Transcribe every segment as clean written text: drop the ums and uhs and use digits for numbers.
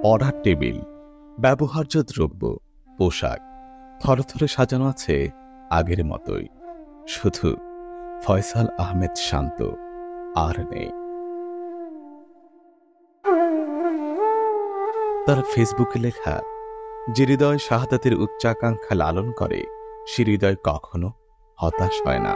পড়ার টেবিল, ব্যবহার্য দ্রব্য, পোশাক থরথরে সাজানো আছে আগের মতোই। শুধু ফয়সাল আহমেদ শান্ত আর নেই। তার ফেসবুকে লেখা, যে হৃদয় শাহাদাতের উচ্চাকাঙ্ক্ষা লালন করে সে হৃদয় কখনো হতাশ হয় না।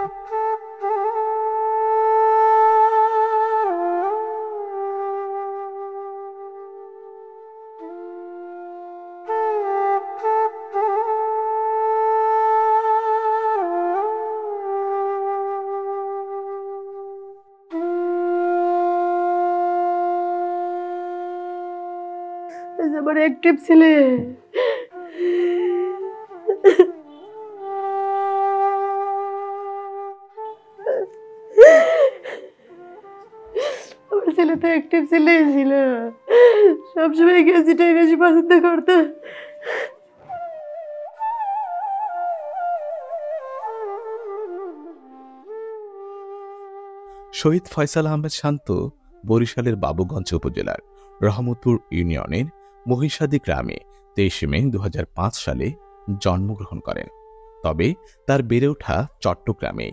আমার অ্যাক্টিভ ছেলে, আমার ছেলে তো অ্যাক্টিভ ছেলেই ছিল, সবসময় গেছিটাই বেশি পছন্দ করতো। শহীদ ফয়সাল আহমেদ শান্ত বরিশালের বাবুগঞ্জ উপজেলার রহমতপুর ইউনিয়নের মহিষাদী গ্রামে 23 মে 2005 সালে জন্মগ্রহণ করেন। তবে তার বেড়ে ওঠা চট্টগ্রামে।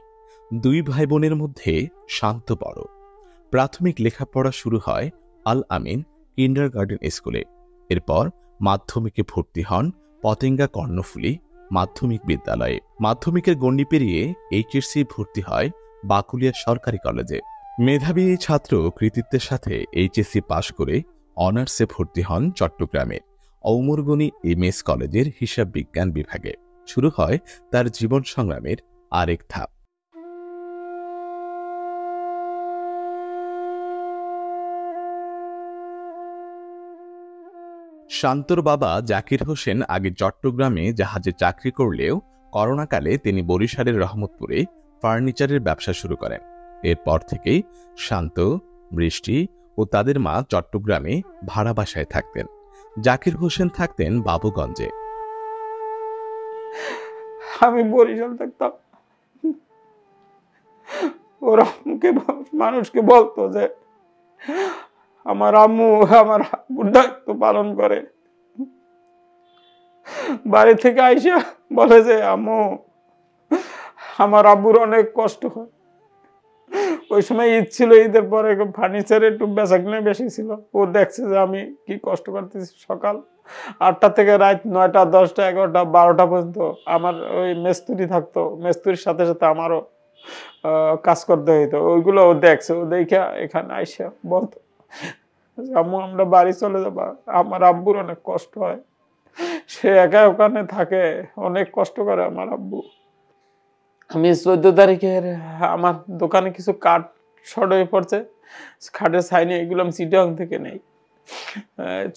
দুই ভাই বোনের মধ্যে শান্ত বড়। প্রাথমিক লেখাপড়া শুরু হয় আল আমিন কিন্ডারগার্টেন স্কুলে। এরপর মাধ্যমিকে ভর্তি হন পতেঙ্গা কর্ণফুলী মাধ্যমিক বিদ্যালয়ে। মাধ্যমিকের গণ্ডি পেরিয়ে এইচএসসি ভর্তি হয় বাকুলিয়া সরকারি কলেজে। মেধাবী এই ছাত্র কৃতিত্বের সাথে এইচএসসি পাশ করে অনার্সে ভর্তি হন চট্টগ্রামের অমরগনি এমএস কলেজের হিসাব বিজ্ঞান বিভাগে। শুরু হয় তার জীবন সংগ্রামের আরেক ধাপ। শান্তর বাবা জাকির হোসেন আগে চট্টগ্রামে জাহাজে চাকরি করলেও করোনাকালে তিনি বরিশালের রহমতপুরে ফার্নিচারের ব্যবসা শুরু করেন। এরপর থেকেই শান্ত, বৃষ্টি ও তাদের মা চট্টগ্রামে ভাড়া বাসায় থাকতেন। জাকির হোসেন থাকতেন বাবুগঞ্জে। আমি বরিশাল থাকতাম, ওরা মানুষকে বলতো যে আমার আম্মু আমার আব্বুর দায়িত্ব পালন করে। বাড়ি থেকে আইসা বলে যে আম্মু আমার আব্বুর অনেক কষ্ট হয়। ওই সময় ঈদ ছিল, ঈদের পরে ফার্নিচারে একটু বেচাকেনা বেশি ছিল। ও দেখছে যে আমি কি কষ্ট করতেছি, সকাল 8টা থেকে রাত 9টা 10টা 11টা 12টা পর্যন্ত আমার ওই মেস্তুরি থাকতো, মেস্তুরির সাথে সাথে আমারও কাজ করতে হইতো। ওইগুলো ও দেখছে, ও দেখা এখানে আইসা বলতো আম্মু আমরা বাড়ি চলে যাবা, আমার আব্বুর অনেক কষ্ট হয়, সে একা ওখানে থাকে, অনেক কষ্ট করে আমার আব্বু। আমি 14 তারিখের আমার দোকানে কিছু কাঠ শর্ট হয়ে পড়ছে, খাটের সাইনে এগুলো আমি চিটাগাং থেকে নেই।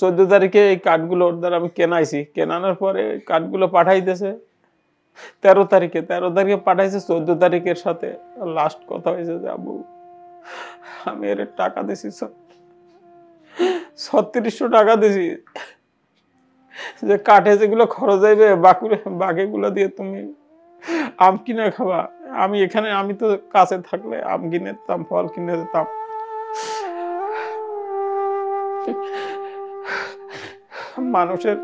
14 তারিখে এই কাঠগুলো ওর দ্বারা আমি কেনাইছি, কেনানোর পরে কাঠগুলো পাঠাইতেছে 13 তারিখে পাঠাইছে। 14 তারিখের সাথে লাস্ট কথা হয়েছে যে আব্বু আমি এর টাকা দিছি 3600 টাকা দিছি, যে কাঠে যেগুলো খরচ যাইবে বাকিগুলো দিয়ে তুমি আম কিনে খাবা। আমি এখানে, আমি তো কাছে থাকলে আম কিনে দিতাম, ফল কিনে দিতাম। মানুষের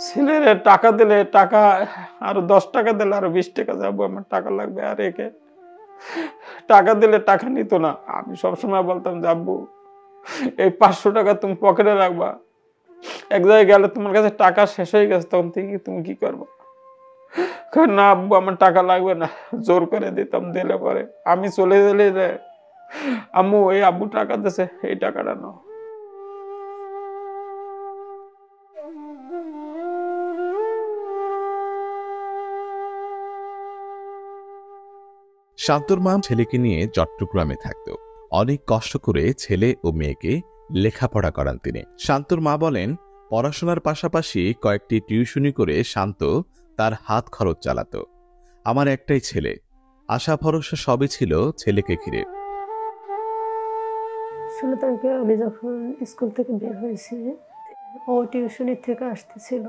ছেলের টাকা দিলে, টাকা আরো 10 টাকা দিলে আরো 20 টাকা যাবো, আমার টাকা লাগবে। আর একে টাকা দিলে টাকা নিত না। আমি সবসময় বলতাম যে আব্বু এই 500 টাকা তুমি পকেটে রাখবা, এক জায়গায় গেলে তোমার কাছে টাকা শেষ হয়ে গেছে, তখন থেকে তুমি কি করবো? না আব্বু আমার টাকা লাগবে না, জোর করে দিতাম। দিলে পরে আমি চলে গেলে আম্মু এই আব্বু টাকা দিছে, এই টাকাটা নাও। শান্তর মা ছেলেকে নিয়ে চট্টগ্রামে থাকত। অনেক কষ্ট করে ছেলে ও মেয়েকে লেখাপড়া করান তিনি। শান্তর মা বলেন, পড়াশোনার পাশাপাশি কয়েকটি টিউশনি করে শান্ত তার হাত খরচ চালাতো। আমার একটাই ছেলে, আশা ভরসা সবই ছিল ছেলেকে ঘিরে। 16 তারিখে আমি যখন স্কুল থেকে বের হয়েছি, ও টিউশনি থেকে আসতেছিল।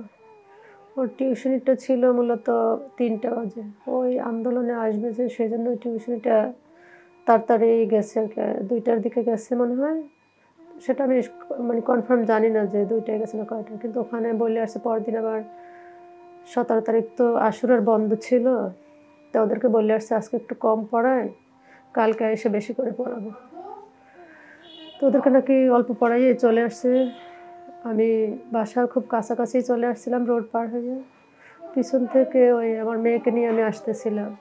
ওর টিউশনিটা ছিল মূলত 3টা বাজে। ওই আন্দোলনে আসবে যে, সেই জন্য টিউশনিটা তাড়াতাড়ি গেছে আর কি, 2টার দিকে গেছে মনে হয়। সেটা আমি মানে কনফার্ম জানি না যে 2টায় গেছে না কয়টা, কিন্তু ওখানে বলে আসছে পরের দিন আবার 17 তারিখ তো আশুরার বন্ধ ছিল, তো ওদেরকে বলে আসছে আজকে একটু কম পড়ায়, কালকে এসে বেশি করে পড়াবো। তো ওদেরকে নাকি অল্প পড়াইয়ে চলে আসছে। আমি বাসার খুব কাছাকাছি চলে আসছিলাম, রোড পার হয়ে। পিছন থেকে ওই আমার মেয়েকে নিয়ে আমি আসতেছিলাম,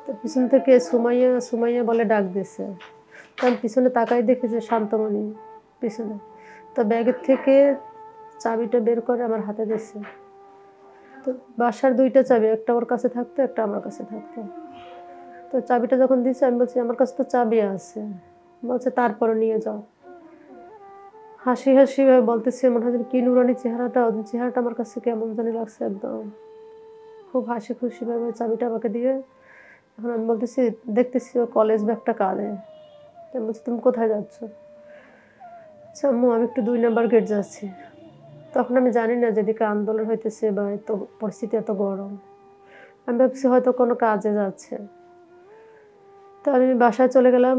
তো পিছন থেকে সুমাইয়া সুমাইয়া বলে ডাক দিছে। তো আমি পিছনে তাকাই দেখি যে শান্তমণি পিছনে। তো ব্যাগের থেকে চাবিটা বের করে আমার হাতে দিচ্ছে। তো বাসার 2টা চাবি, একটা ওর কাছে থাকতো, একটা আমার কাছে থাকতো। তো চাবিটা যখন দিচ্ছে আমি বলছি আমার কাছে তো চাবি আছে, বলছে তারপরে নিয়ে যাও। হাসি হাসি ভাবে বলতেছে, মনে হয় কি নুরানি চেহারাটা, ওদের চেহারাটা আমার কাছে কেমন জানি লাগছে একদম। খুব হাসি খুশি ভাবে চাবিটা আমাকে দিয়ে, এখন আমি বলতেছি দেখতেছি ও কলেজ ব্যাগটা কাঁধে। আমি বলছি তুমি কোথায় যাচ্ছ? আচ্ছা আম্মু আমি একটু 2 নাম্বার গেট যাচ্ছি। তখন আমি জানি না যেদিকে আন্দোলন হইতেছে বা এত পরিস্থিতি এত গরম, আমি ভাবছি হয়তো কোনো কাজে যাচ্ছে। তো আমি বাসায় চলে গেলাম।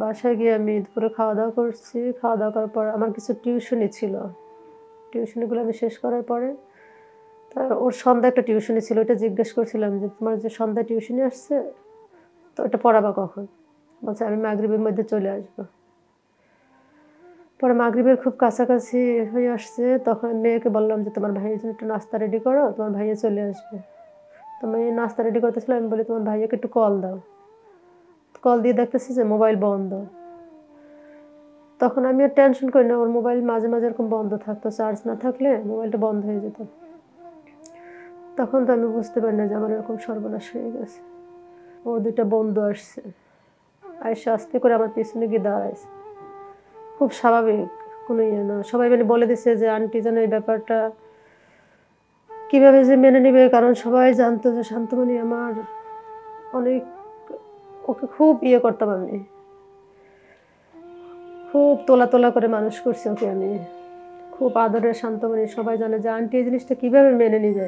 বাসায় গিয়ে আমি দুপুরে খাওয়া দাওয়া করছি। খাওয়া দাওয়া করার পর আমার কিছু টিউশনি ছিল, টিউশনিগুলো আমি শেষ করার পরে তার ওর সন্ধ্যা একটা টিউশনি ছিল, ওইটা জিজ্ঞেস করছিলাম যে তোমার যে সন্ধ্যা টিউশনি আসছে তো ওটা পড়াবা কখন? বলছে আমি মাগরিবের মধ্যে চলে আসবো। পরে মাগরিবের খুব কাছাকাছি হয়ে আসছে, তখন মেয়েকে বললাম যে তোমার ভাইয়ের জন্য একটু নাস্তা রেডি করো, তোমার ভাইয়া চলে আসবে। তো মেয়ে নাস্তা রেডি করতেছিল, আমি বলি তোমার ভাইয়াকে একটু কল দাও। কল দিয়ে দেখতেছি যে মোবাইল বন্ধ। তখন আমি আর টেনশন করি না, ওর মোবাইল মাঝে মাঝে এরকম বন্ধ থাকতো, চার্জ না থাকলে মোবাইলটা বন্ধ হয়ে যেত। তখন তো আমি বুঝতে পারি না যে আমার এরকম সর্বনাশ হয়ে গেছে। ওর 2টা বন্ধু আসছে, আয়সা আস্তে করে আমার পিছনে গিয়ে দাঁড়াইছে। খুব স্বাভাবিক, কোনো ইয়ে না। সবাই মানে বলে দিছে যে আন্টি যেন এই ব্যাপারটা কীভাবে যে মেনে নেবে, কারণ সবাই জানতো যে শান্তমণি আমার অনেক, ওকে খুব ইয়ে করতাম আমি, খুব তোলা তোলা করে মানুষ করছি ওকে আমি, খুব আদরের শান্তমণি। সবাই জানে যে আন্টি এই জিনিসটা কীভাবে মেনে নিবে।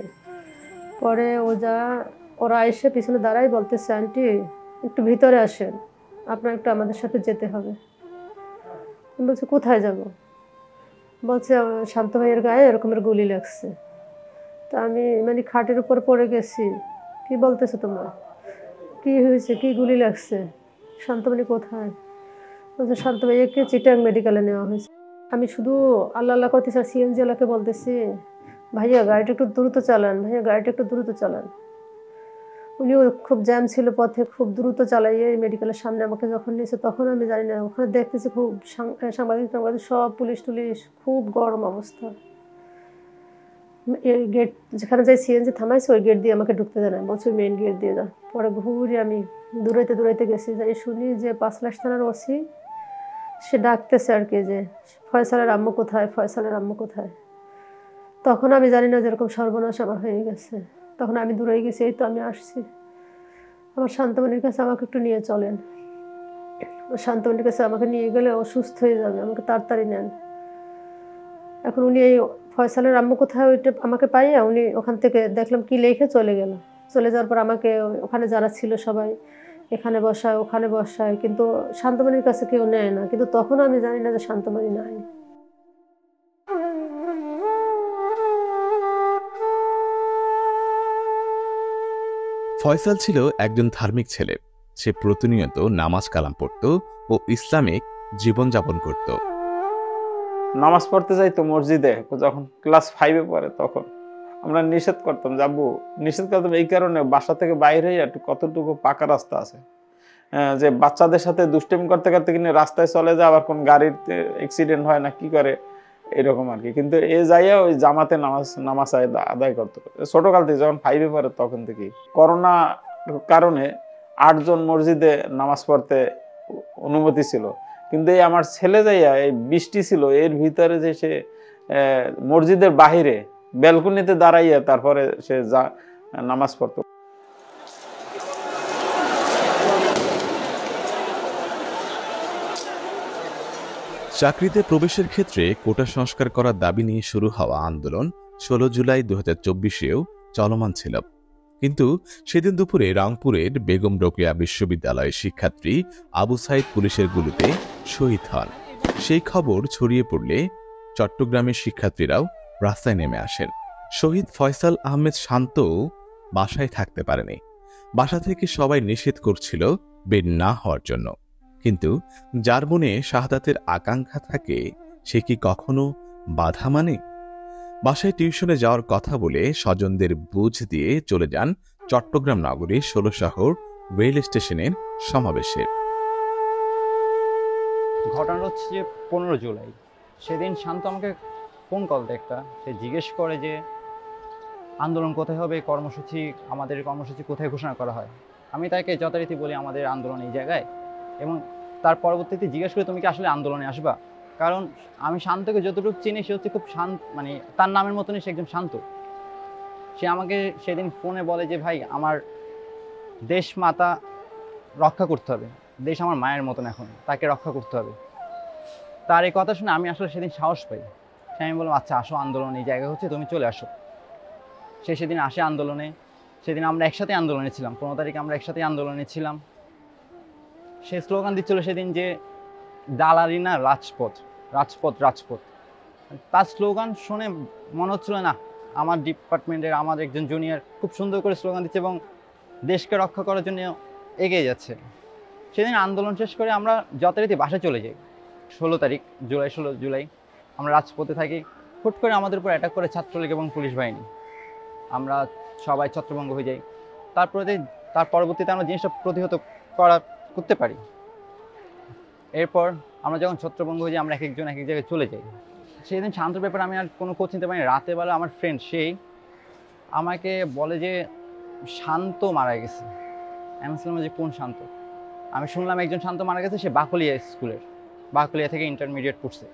পরে ওরা এসে পিছনে দাঁড়াই বলতেছে আন্টি একটু ভিতরে আসেন, আপনার একটু আমাদের সাথে যেতে হবে। আমি বলছি কোথায় যাব? বলছে শান্ত ভাইয়ের গায়ে এরকমের গুলি লাগছে। তা আমি মানে খাটের উপর পড়ে গেছি। কি বলতেছো তোমরা? কি হয়েছে, কি গুলি লাগছে? শান্তমণি কোথায়? বলছে শান্ত ভাইয়াকে চিটাং মেডিকেলে নেওয়া হয়েছে। আমি শুধু আল্লাহ আল্লাহ করতেছি আর সিএনজি ওয়ালাকে বলতেছি ভাইয়া গাড়িটা একটু দ্রুত চালান, ভাইয়া গাড়িটা একটু দ্রুত চালান। উনিও খুব জ্যাম ছিল পথে, খুব দ্রুত চালাইয়ে মেডিকেলের সামনে আমাকে যখন নিয়েছে, তখন আমি জানি না ওখানে দেখতেছি খুব সাংবাদিক সব পুলিশ টুলিশ, খুব গরম অবস্থা। এই গেট যেখানে যাই সিএনজি থামাইছে ওই গেট দিয়ে আমাকে ঢুকতে দেয় না, বলছে মেইন গেট দিয়ে যা। পরে ঘুরে আমি দূরাইতে দূরাইতে গেছি, যাই শুনি যে 5 লাখ থানার ওসি সে ডাকতেছে আর কি যে ফয়সালের আম্মু কোথায়, ফয়সালের আম্মু কোথায়। তখন আমি জানি না যেরকম সর্বনাশ আমার হয়ে গেছে। তখন আমি দূরে গেছি, এই তো আমি আসছি। আমার শান্তমণির কাছে আমাকে একটু নিয়ে চলেন, শান্তমণির কাছে আমাকে নিয়ে গেলে ও সুস্থ হয়ে যাবে, আমাকে তাড়াতাড়ি নেন। এখন উনি এই ফয়সালের আম্মু কোথায় ওইটা আমাকে পাইয়া উনি ওখান থেকে দেখলাম কি লেখে চলে গেল। চলে যাওয়ার পর আমাকে ওখানে যারা ছিল সবাই এখানে বসায় ওখানে বসায়, কিন্তু শান্তমণির কাছে কেউ নেয় না। কিন্তু তখনও আমি জানি না যে শান্তমণি নাই। ফয়সাল ছিল একজন ধার্মিক ছেলে। সে প্রতিনিয়ত নামাজ কালাম পড়ত ও ইসলামিক জীবনযাপন করত। নামাজ পড়তে যাইতো মসজিদে, যখন ক্লাস 5-এ পড়ে তখন আমরা নিষেধ করতাম, যাবো নিষেধ করতাম এই কারণে বাসা থেকে বাইরে একটু কতটুকু পাকা রাস্তা আছে, যে বাচ্চাদের সাথে দুষ্টামি করতে করতে কিনে রাস্তায় চলে যায়, আবার কোন গাড়ির অ্যাক্সিডেন্ট হয় না কি করে এরকম আর কি। কিন্তু এ যাইয়া ওই জামাতে নামাজ আদায় করতো ছোটকাল থেকে, যখন 5-এ পড়ে তখন থেকেই। করোনা কারণে 8 জন মসজিদে নামাজ পড়তে অনুমতি ছিল, কিন্তু এই আমার ছেলে যাইয়া এই বৃষ্টি ছিল এর ভিতরে যে সে মসজিদের বাহিরে ব্যালকনিতে দাঁড়াইয়া তারপরে সে নামাজ পড়তো। চাকরিতে প্রবেশের ক্ষেত্রে কোটা সংস্কার করার দাবি নিয়ে শুরু হওয়া আন্দোলন 16 জুলাই 2024-এও চলমান ছিল। কিন্তু সেদিন দুপুরে রংপুরের বেগম রোকেয়া বিশ্ববিদ্যালয়ের শিক্ষার্থী আবু সাইদ পুলিশের গুলিতে শহীদ হন। সেই খবর ছড়িয়ে পড়লে চট্টগ্রামের শিক্ষার্থীরাও রাস্তায় নেমে আসেন। শহীদ ফয়সাল আহমেদ শান্তও বাসায় থাকতে পারেনি। বাসা থেকে সবাই নিষেধ করছিল বের না হওয়ার জন্য, কিন্তু যার মনে শাহাদাতের আকাঙ্ক্ষা থাকে সে কি কখনো বাধা মানে? বাসায় টিউশনে যাওয়ার কথা বলে স্বজনদের বুঝ দিয়ে চলে যান চট্টগ্রাম নগরীর ১৬ শহর রেল স্টেশনের সমাবেশে। ঘটনা হচ্ছে যে 15 জুলাই সেদিন শান্ত আমাকে ফোন কল দেয় একটা। সে জিজ্ঞেস করে যে আন্দোলন কোথায় হবে, আমাদের কর্মসূচি কোথায় ঘোষণা করা হয়। আমি তাকে যথারীতি বলি আমাদের আন্দোলন এই জায়গায়, এবং তার পরবর্তীতে জিজ্ঞেস করে তুমি কি আসলে আন্দোলনে আসবা। কারণ আমি শান্তকে যতটুকু চিনি সে হচ্ছে খুব শান্ত, মানে তার নামের মতনই সে একদম শান্ত। সে আমাকে সেদিন ফোনে বলে যে ভাই আমার দেশ মাতা রক্ষা করতে হবে, দেশ আমার মায়ের মতন, এখন তাকে রক্ষা করতে হবে। তার এই কথা শুনে আমি আসলে সেদিন সাহস পাই। আমি বললাম আচ্ছা আসো, আন্দোলন এই জায়গা হচ্ছে, তুমি চলে আসো। সে সেদিন আসে আন্দোলনে। সেদিন আমরা একসাথে আন্দোলনে ছিলাম, 15 তারিখে আমরা একসাথে আন্দোলনে ছিলাম। সে স্লোগান দিচ্ছিল সেদিন যে দালালি না রাজপথ, রাজপথ রাজপথ। তার স্লোগান শুনে মনে হচ্ছিল না আমার ডিপার্টমেন্টের আমার একজন জুনিয়র খুব সুন্দর করে স্লোগান দিচ্ছে এবং দেশকে রক্ষা করার জন্য এগিয়ে যাচ্ছে। সেদিন আন্দোলন শেষ করে আমরা যথারীতি বাসায় চলে যাই। 16 তারিখ জুলাই, 16 জুলাই আমরা রাজপথে থাকি। হুট করে আমাদের উপর অ্যাটাক করে ছাত্রলীগ এবং পুলিশ বাহিনী। আমরা সবাই ছত্রভঙ্গ হয়ে যাই। তার পরবর্তীতে আমরা জিনিসটা প্রতিহত করতে পারি। এরপর আমরা যখন ছত্রভঙ্গ হয়ে যাই, আমরা এক একজন এক এক জায়গায় চলে যাই। সেদিন শান্তর ব্যাপারে আমি আর কোনো খোঁজ নিতে পারিনি। রাতে বেলা আমার ফ্রেন্ড সেই আমাকে বলে যে শান্ত মারা গেছে। আমি বললাম যে কোন শান্ত? আমি শুনলাম একজন শান্ত মারা গেছে, সে বাকলিয়া স্কুলের, বাকলিয়া থেকে ইন্টারমিডিয়েট পড়ছে।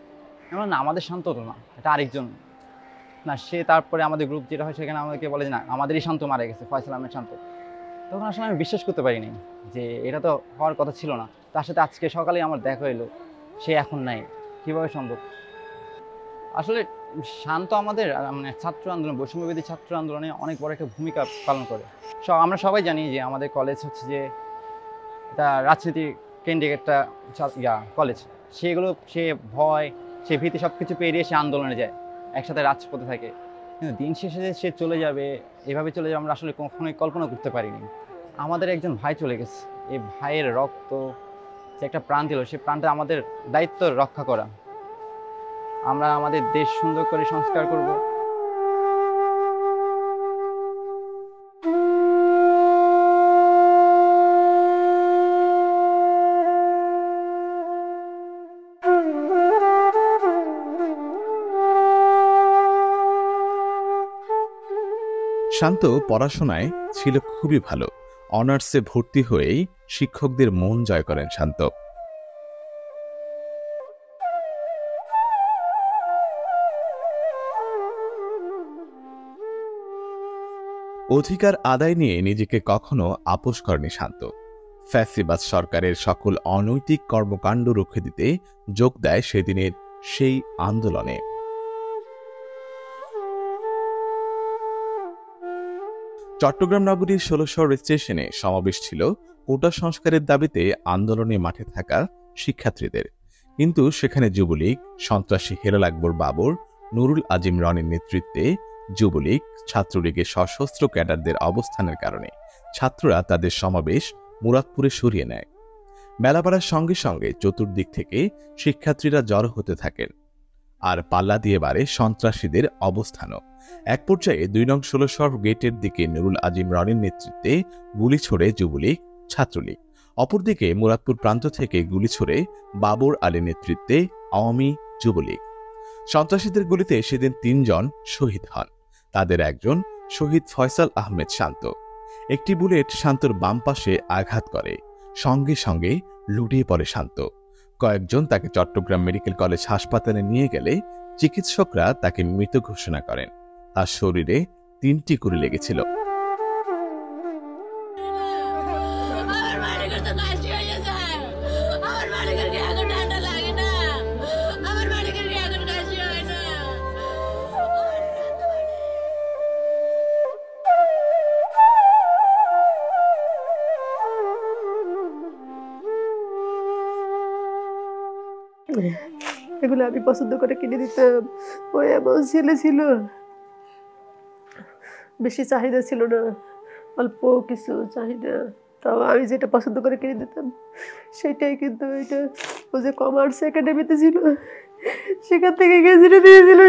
আমি বললাম না, আমাদের শান্ত তো না, এটা আরেকজন না। সে তারপরে আমাদের গ্রুপ যেটা হয় সেখানে আমাদেরকে বলে যে না আমাদেরই শান্ত মারা গেছে, ফয়সাল আহমেদ শান্ত। তখন আসলে আমি বিশ্বাস করতে পারিনি যে এটা তো হওয়ার কথা ছিল না। তার সাথে আজকে সকালেই আমার দেখা হলো, সে এখন নাই, কীভাবে সম্ভব? আসলে শান্ত আমাদের মানে ছাত্র আন্দোলন, বৈষম্যবিরোধী ছাত্র আন্দোলনে অনেক বড় একটা ভূমিকা পালন করে। আমরা সবাই জানি যে আমাদের কলেজ হচ্ছে যে এটা রাজনীতি কেন্দ্রিক একটা কলেজ। সে ভয়, সে ভীতি সব কিছু পেরিয়ে সে আন্দোলনে যায়, একসাথে রাজপথে থাকে। কিন্তু দিন শেষে যে সে চলে যাবে, এভাবে চলে যাবে, আমরা আসলে কখনোই কল্পনা করতে পারিনি। আমাদের একজন ভাই চলে গেছে, এই ভাইয়ের রক্ত যে একটা প্রাণ দিল, সে প্রাণটা আমাদের দায়িত্ব রক্ষা করা। আমরা আমাদের দেশ সুন্দর করে সংস্কার করব। শান্ত পড়াশোনায় ছিল খুবই ভালো। অনার্সে ভর্তি হয়েই শিক্ষকদের মন জয় করেন শান্ত। অধিকার আদায় নিয়ে নিজেকে কখনো আপোস করেনি শান্ত। ফ্যাসিবাদ সরকারের সকল অনৈতিক কর্মকাণ্ড রুখে দিতে যোগ দেয় সেদিনের সেই আন্দোলনে। চট্টগ্রাম নগরীর ১৬ শহর স্টেশনে সমাবেশ ছিল কোটা সংস্কারের দাবিতে আন্দোলনে মাঠে থাকা শিক্ষার্থীদের। কিন্তু সেখানে যুবলীগ, সন্ত্রাসী হেলাল আকবর বাবর, নুরুল আজিম রনির নেতৃত্বে যুবলীগ, ছাত্রলীগের সশস্ত্র ক্যাডারদের অবস্থানের কারণে ছাত্ররা তাদের সমাবেশ মুরাদপুরে সরিয়ে নেয়। মেলা বাড়ার সঙ্গে সঙ্গে চতুর্দিক থেকে শিক্ষার্থীরা জড়ো হতে থাকেন, আর পাল্লা দিয়ে বাড়ে সন্ত্রাসীদের অবস্থানও। এক পর্যায়ে ২ নং ১৬ শহর গেটের দিকে নুরুল আজিম রনির নেতৃত্বে গুলি ছোড়ে যুবলীগ, ছাত্রলীগ। অপরদিকে মুরাদপুর প্রান্ত থেকে গুলি ছোড়ে বাবর আলীর নেতৃত্বে আওয়ামী যুবলীগ। সন্ত্রাসীদের গুলিতে সেদিন ৩ জন শহীদ হন। তাদের একজন শহীদ ফয়সাল আহমেদ শান্ত। একটি বুলেট শান্তর বাম পাশে আঘাত করে, সঙ্গে সঙ্গে লুটিয়ে পড়ে শান্ত। কয়েকজন তাকে চট্টগ্রাম মেডিকেল কলেজ হাসপাতালে নিয়ে গেলে চিকিৎসকরা তাকে মৃত ঘোষণা করেন। তার শরীরে ৩টি গুলি লেগেছিল। এগুলো আমি পছন্দ করে কিনে দিতাম। ওই এমন ছেলে ছিল, বেশি চাহিদা ছিল না, অল্প কিছু চাহিদা, তাও আমি যেটা পছন্দ করে কিনে দিতাম সেটাই। কিন্তু এটা ও যে কমার্স একাডেমিতে ছিল, সেখান থেকে গেজিটা দিয়েছিল।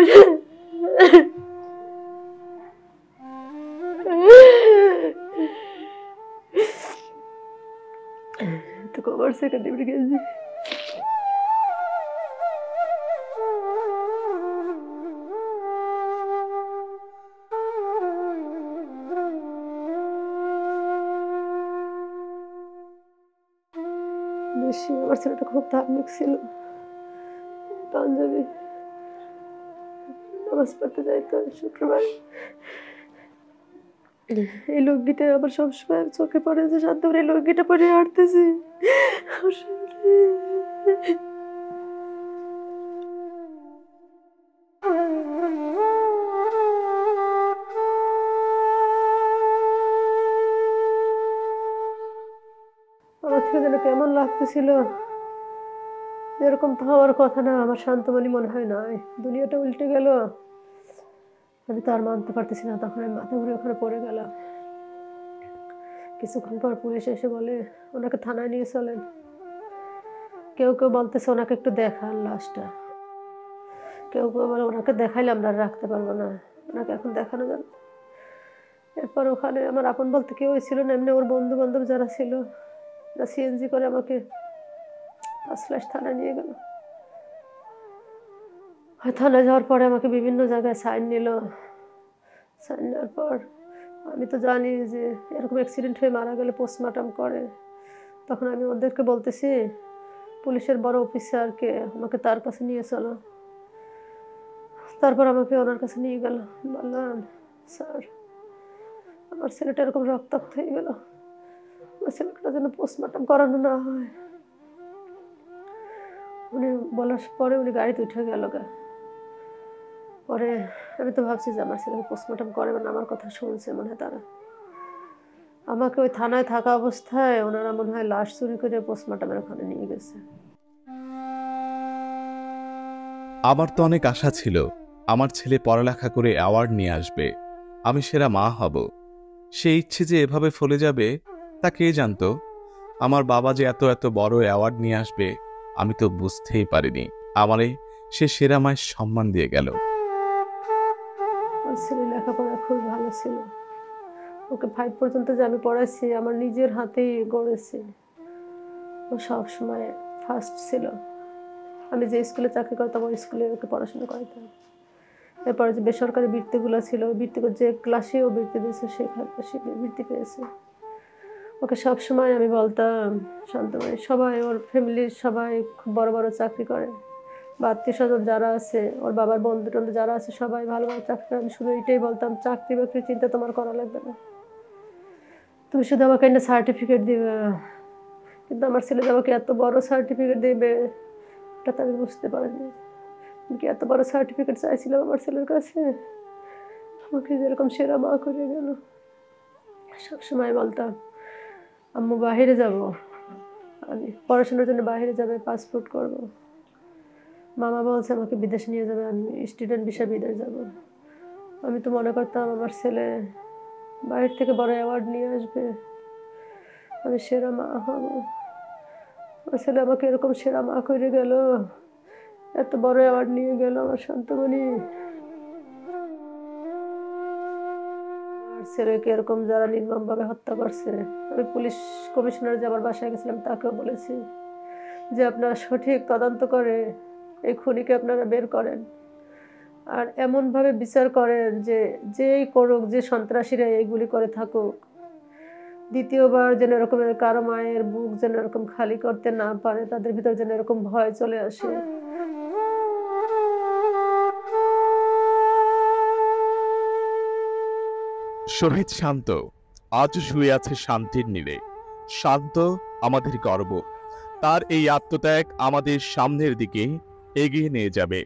তো কমার্স একাডেমিতে গেছি। বেশি আমার ছেলেটা খুব ধার্মিক ছিল, পাঞ্জাবি, নামাজ পড়তে যাইতো শুক্রবার। এই লুঙ্গিটা আমার সবসময় চোখে পড়ে যে শান্তর এই লুঙ্গিটা পরে হাঁটতেছে। আমার থেকে যেন কেমন লাগতেছিল, এরকম তো হওয়ার কথা না। আমার শান্তমণি মনে হয় নাই, দুনিয়াটা উল্টে গেল। আমি তো আর মানতে পারতেছি না। তখন আমি মাথা ঘুরে ওখানে পড়ে গেলাম। কিছুক্ষণ পর পুলিশ এসে বলে ওনাকে থানায় নিয়ে চলেন। কেউ কেউ বলতেছে ওনাকে একটু দেখান লাশটা, কেউ কেউ বলে ওনাকে দেখাইলে আমরা আর রাখতে পারবো না, ওনাকে এখন দেখানো যাবে। এরপর ওখানে আমার আপন বলতে কেউ ছিল না, এমনি ওর বন্ধু বান্ধব যারা ছিল সিএনজি করে আমাকে 5 থানায় নিয়ে গেল। থানায় যাওয়ার পরে আমাকে বিভিন্ন জায়গায় সাইন নিল। সাইন নেওয়ার পর আমি তো জানি যে এরকম অ্যাক্সিডেন্ট হয়ে মারা গেলে পোস্টমর্টম করে। তখন আমি ওদেরকে বলতেছি পুলিশের বড় অফিসারকে আমাকে তার কাছে নিয়ে চলো। তারপর আমাকে ওনার কাছে নিয়ে গেল। বললাম স্যার আমার ছেলেটা এরকম রক্তাক্ত হয়ে গেল, আমার ছেলেটা যেন পোস্টমর্টম করানো না হয়। উনি বলার পরে উনি গাড়িতে উঠে গেল। পরে আমি তো ভাবছি যে আমার ছেলেকে পোস্টমর্টম করে না, আমার কথা শুনছে মনে হয় তারা। আমাকে ওই থানায় থাকা অবস্থায় ওনারা মনে হয় লাশ চুরি করে পোস্টমর্টমের ওখানে নিয়ে গেছে। আমার তো অনেক আশা ছিল আমার ছেলে পড়ালেখা করে অ্যাওয়ার্ড নিয়ে আসবে, আমি সেরা মা হব। সেই ইচ্ছে যে এভাবে ফলে যাবে তা কে জানতো। আমার বাবা যে এত এত বড় অ্যাওয়ার্ড নিয়ে আসবে আমি তো বুঝতেই পারিনি। আমারে সে সেরা মায়ের সম্মান দিয়ে গেল। আমার ছেলে লেখাপড়া খুব ভালো ছিল। ওকে 5 পর্যন্ত যে আমি পড়াইছি আমার নিজের হাতেই গড়েছি। ও সবসময় ফার্স্ট ছিল। আমি যে স্কুলে চাকরি করতাম ওই স্কুলে ওকে পড়াশোনা করাইতাম। এরপরে যে বেসরকারি বৃত্তিগুলো ছিল ওই বৃত্তিগুলো যে ক্লাসে ও বৃত্তি দিয়েছে সেখানে বৃত্তি পেয়েছে। ওকে সবসময় আমি বলতাম শান্তময়ী, সবাই ওর ফ্যামিলির সবাই খুব বড় বড় চাকরি করে, বা আত্মীয় স্বজন যারা আছে, ওর বাবার বন্ধু টন্ধু যারা আছে সবাই ভালো ভালো চাকরি করে। আমি শুধু এটাই বলতাম চাকরি বাকরির চিন্তা তোমার করা লাগবে না, তুমি শুধু আমাকে একটা সার্টিফিকেট দিবে। কিন্তু আমার ছেলে আমাকে এত বড় সার্টিফিকেট দেবে এটা তো আমি বুঝতে পারিনি। আমি কি এত বড় সার্টিফিকেট চাইছিলাম আমার ছেলের কাছে? আমাকে যেরকম সেরা মা করে গেল। সবসময় বলতাম আম্মু বাইরে যাব, আমি পড়াশোনার জন্য বাইরে যাবে, পাসপোর্ট করব। মামা বলছে আমাকে বিদেশে নিয়ে যাবে, আমি স্টুডেন্ট ভিসা বিদেশ যাব। আমি তো মনে করতাম আমার ছেলে বাইরে থেকে বড় অ্যাওয়ার্ড নিয়ে আসবে, আমি সেরা মা হব। আমার ছেলে আমাকে এরকম সেরা মা করে গেল, এত বড় অ্যাওয়ার্ড নিয়ে গেল আমার শান্তমণি। আমার ছেলেকে এরকম যারা নির্মমভাবে হত্যা করছে, আমি পুলিশ কমিশনার যে আমার বাসায় গেছিলাম তাকেও বলেছি যে আপনারা সঠিক তদন্ত করে এই খুনিকে আপনারা বের করেন, আর এমনভাবে বিচার করেন যে যেই করুক, যে সন্ত্রাসীরা এইগুলি করে থাকুক, দ্বিতীয়বার যেন এরকমের কারো মায়ের বুক যেন এরকম খালি করতে না পারে, তাদের ভিতর যেন এরকম ভয় চলে আসে। শহীদ শান্ত আজও শুয়ে আছে শান্তির নীড়ে। শান্ত আমাদের গর্ব, তার এই আত্মত্যাগ আমাদের সামনের দিকে এগিয়ে নিয়ে যাবে।